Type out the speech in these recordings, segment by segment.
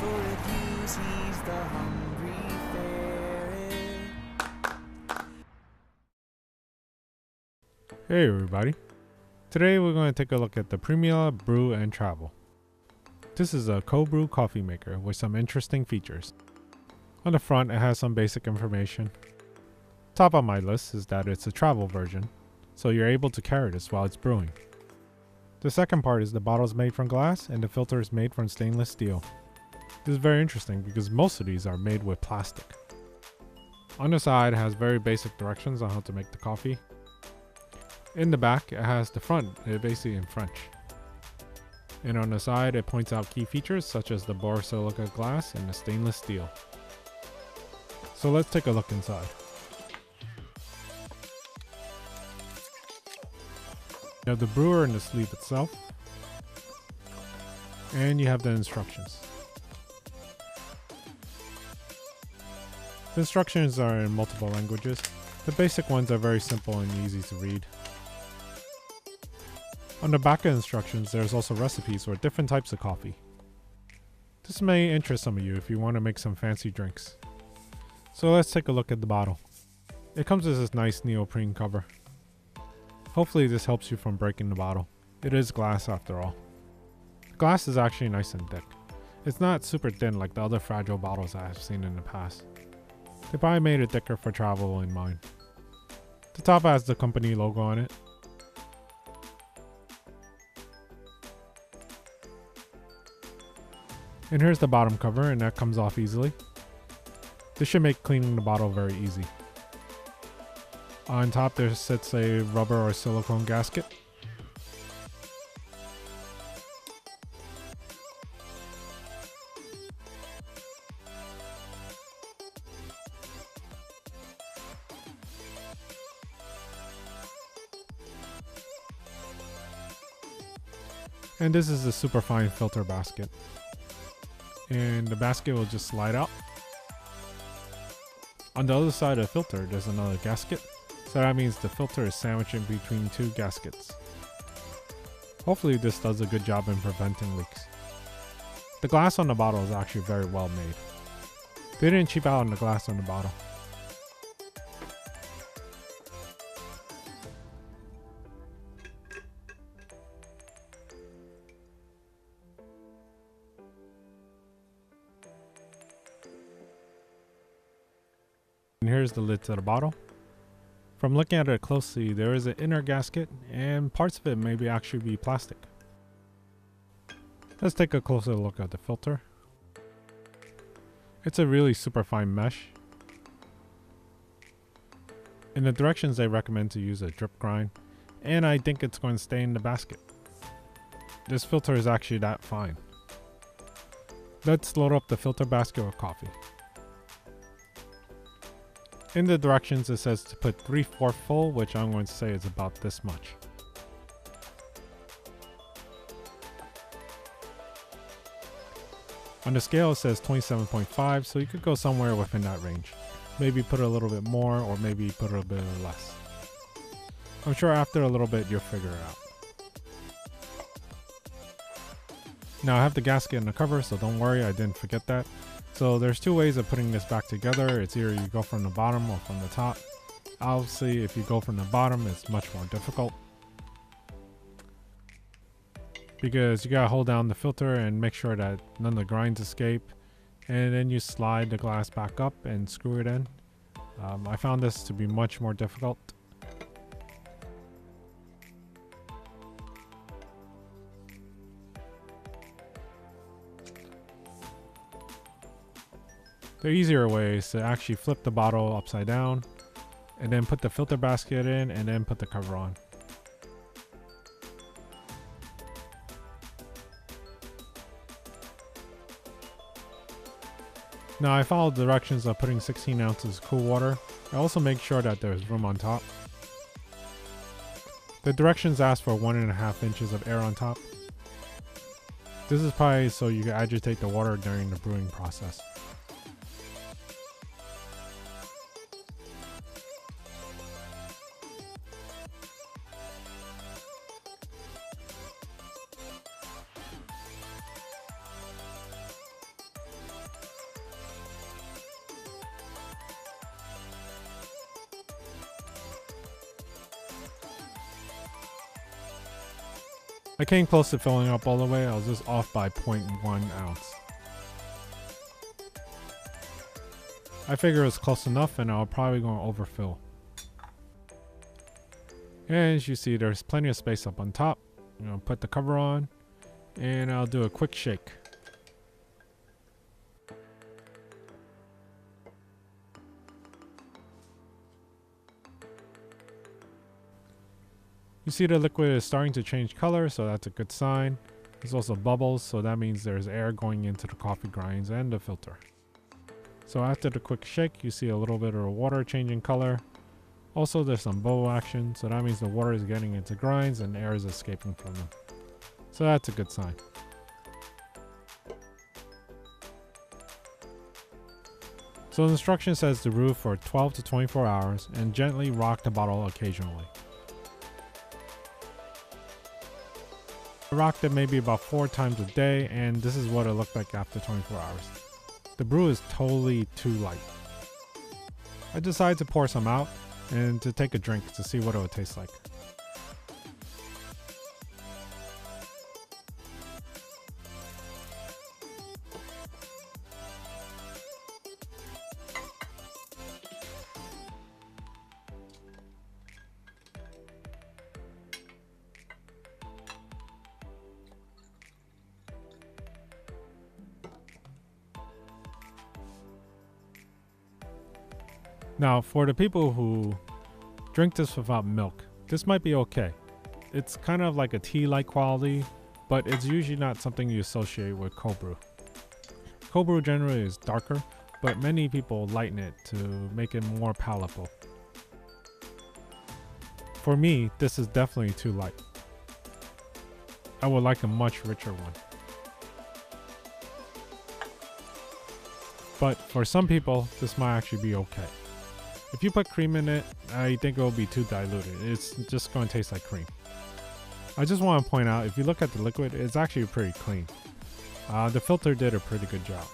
full reviews, he's the hungry ferret. Hey everybody, today we're going to take a look at the Premia Brew and Travel. This is a cold brew coffee maker with some interesting features. On the front it has some basic information. Top on my list is that it's a travel version, so you're able to carry this while it's brewing. The second part is the bottle is made from glass and the filter is made from stainless steel. This is very interesting because most of these are made with plastic. On the side it has very basic directions on how to make the coffee. In the back, it has the front, basically in French. And on the side, it points out key features such as the borosilicate glass and the stainless steel. So let's take a look inside. You have the brewer and the sleeve itself. And you have the instructions. The instructions are in multiple languages. The basic ones are very simple and easy to read. On the back of instructions, there's also recipes for different types of coffee. This may interest some of you if you want to make some fancy drinks. So let's take a look at the bottle. It comes with this nice neoprene cover. Hopefully this helps you from breaking the bottle. It is glass after all. The glass is actually nice and thick. It's not super thin like the other fragile bottles I have seen in the past. They probably made it thicker for travel in mind. The top has the company logo on it. And here's the bottom cover, and that comes off easily. This should make cleaning the bottle very easy. On top there sits a rubber or silicone gasket. And this is the superfine filter basket. And the basket will just slide out. On the other side of the filter, there's another gasket. So that means the filter is sandwiched in between two gaskets. Hopefully this does a good job in preventing leaks. The glass on the bottle is actually very well made. They didn't cheap out on the glass on the bottle. And here's the lid to the bottle. From looking at it closely, there is an inner gasket and parts of it may actually be plastic. Let's take a closer look at the filter. It's a really super fine mesh. In the directions they recommend to use a drip grind, and I think it's going to stay in the basket. This filter is actually that fine. Let's load up the filter basket with coffee. In the directions it says to put 3/4 full, which I'm going to say is about this much. On the scale it says 27.5, so you could go somewhere within that range. Maybe put a little bit more or maybe put a bit less. I'm sure after a little bit you'll figure it out. Now I have the gasket and the cover, so don't worry, I didn't forget that. So there's two ways of putting this back together. It's either you go from the bottom or from the top. Obviously, if you go from the bottom, it's much more difficult, because you gotta hold down the filter and make sure that none of the grinds escape. And then you slide the glass back up and screw it in. I found this to be much more difficult. The easier way is to actually flip the bottle upside down and then put the filter basket in and then put the cover on. Now I followed the directions of putting 16 ounces cool water. I also make sure that there's room on top. The directions ask for 1.5 inches of air on top. This is probably so you can agitate the water during the brewing process. I came close to filling up all the way, I was just off by 0.1 ounce. I figure it's close enough and I'll probably go overfill. And as you see, there's plenty of space up on top. I'm gonna put the cover on and I'll do a quick shake. You see the liquid is starting to change color, so that's a good sign. There's also bubbles, so that means there's air going into the coffee grinds and the filter. So after the quick shake, you see a little bit of water changing color. Also, there's some bubble action, so that means the water is getting into grinds and air is escaping from them. So that's a good sign. So the instruction says to brew for 12 to 24 hours and gently rock the bottle occasionally. I rocked it maybe about 4 times a day, and this is what it looked like after 24 hours. The brew is totally too light. I decided to pour some out and to take a drink to see what it would taste like. Now, for the people who drink this without milk, this might be okay. It's kind of like a tea-like quality, but it's usually not something you associate with cold brew. Cold brew generally is darker, but many people lighten it to make it more palatable. For me, this is definitely too light. I would like a much richer one. But for some people, this might actually be okay. If you put cream in it, I think it will be too diluted. It's just going to taste like cream. I just want to point out, if you look at the liquid, it's actually pretty clean. The filter did a pretty good job.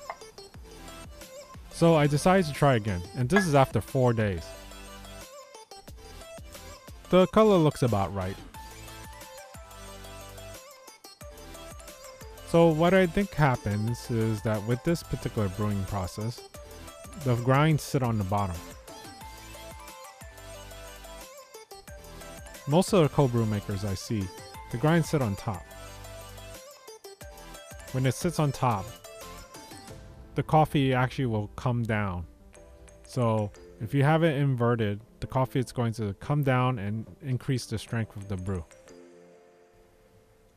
So I decided to try again, and this is after 4 days. The color looks about right. So what I think happens is that with this particular brewing process, the grinds sit on the bottom. Most of the cold brew makers I see, the grinds sit on top. When it sits on top, the coffee actually will come down. So if you have it inverted, the coffee is going to come down and increase the strength of the brew.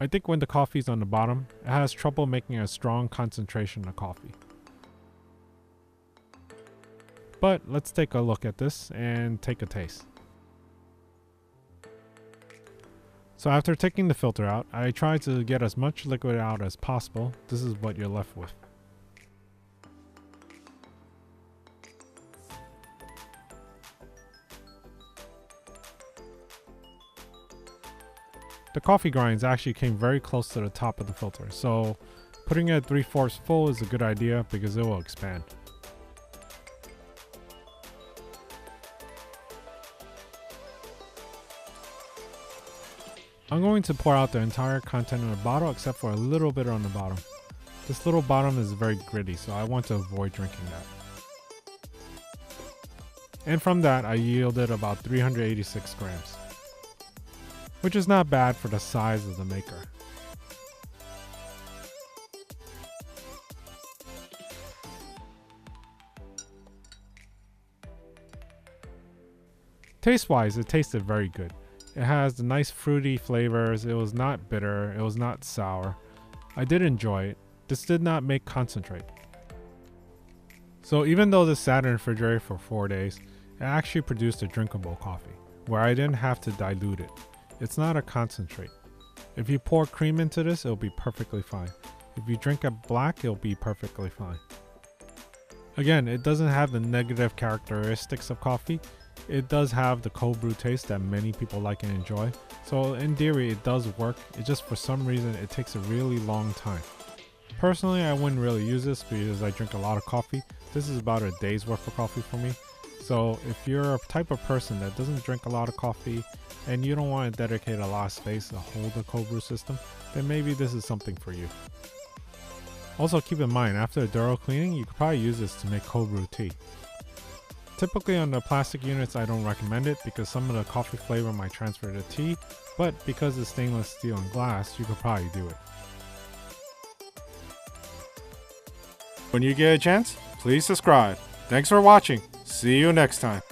I think when the coffee is on the bottom, it has trouble making a strong concentration of coffee. But let's take a look at this and take a taste. So after taking the filter out, I tried to get as much liquid out as possible. This is what you're left with. The coffee grinds actually came very close to the top of the filter, so putting it 3/4 full is a good idea because it will expand. I'm going to pour out the entire content of the bottle except for a little bit on the bottom. This little bottom is very gritty, so I want to avoid drinking that. And from that, I yielded about 386 grams, which is not bad for the size of the maker. Taste-wise, it tasted very good. It has the nice fruity flavors. It was not bitter. It was not sour. I did enjoy it. This did not make concentrate. So even though this sat in the refrigerator for 4 days, it actually produced a drinkable coffee, where I didn't have to dilute it. It's not a concentrate. If you pour cream into this, it'll be perfectly fine. If you drink it black, it'll be perfectly fine. Again, it doesn't have the negative characteristics of coffee. It does have the cold brew taste that many people like and enjoy. So in theory, it does work. It just, for some reason, it takes a really long time. Personally, I wouldn't really use this because I drink a lot of coffee. This is about a day's worth of coffee for me. So if you're a type of person that doesn't drink a lot of coffee and you don't want to dedicate a lot of space to hold the cold brew system, then maybe this is something for you. Also keep in mind, after a thorough cleaning, you could probably use this to make cold brew tea. Typically on the plastic units I don't recommend it because some of the coffee flavor might transfer to tea, but because it's stainless steel and glass, you could probably do it. When you get a chance, please subscribe. Thanks for watching. See you next time.